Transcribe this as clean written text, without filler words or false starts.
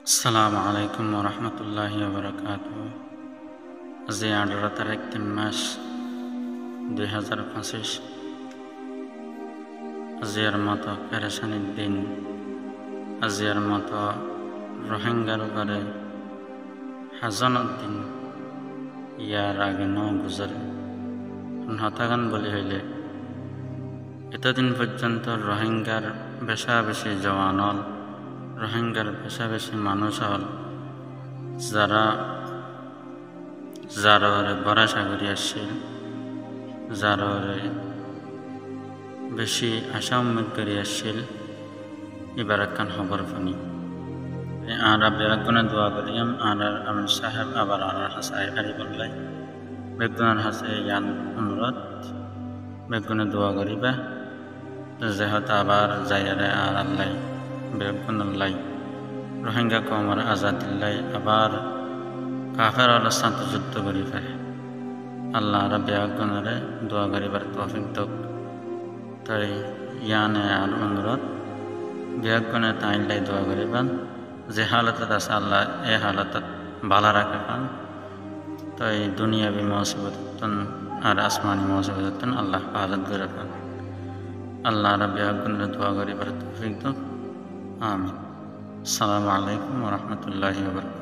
আসসালামু আলাইকুম ওয়া রাহমাতুল্লাহি ওয়া বারাকাতুহু। আজ 18 তারিখ 3 মাস 2025। আজিয়ার মতো পেরেশানির দিন, আজিয়ার মতো রোহিঙ্গার উপরে হাজানোর দিন ইয়ার আগে ন গুজরে হতাগান বলি হইলে এতদিন পর্যন্ত রোহিঙ্গার বেশা বেশি জওয়ান হল, রোহিঙ্গার বেশা বেশি মানুষ হল যারা ভরসা করি আসছিল, যারা বেশি আশা উম্মেদ করি আসছিল। এবার একখান খবর শুনি আর বেগুনে দোয়া করিয়াম আর আমির সাহেব আবার আর হাসাই হারি বললাই বেগুনের হাসে ইয়ান অনুরোধ বেগুনে দোয়া করিবা যেহেতু আবার যাইয়ারে আর আল্লাহ বেগুন আল্লাহ রোহিঙ্গা কমর আজাদিল্লাই আবার কাফের সাথে যুদ্ধ করিবে। আল্লাহ আর বেগুনরে দোয়া করিবার তৌফিক দোক। তাই ইয়ানে আর অনুরোধ বেগুনে তাইলাই দোয়া করিবান যে হালতত আছে আল্লাহ এই হালতত ভালো রাখে পান। তাই দুনিয়াবি মুসিবতন আর আসমানি মুসিবতন আল্লাহ হেফাজত করে পান। আল্লাহ রাব্বি আগুনের দোয়া করিবার তৌফিক দাও। আমিন। আসসালামু আলাইকুম ওয়া রাহমাতুল্লাহি ওয়া বারাকাতুহু।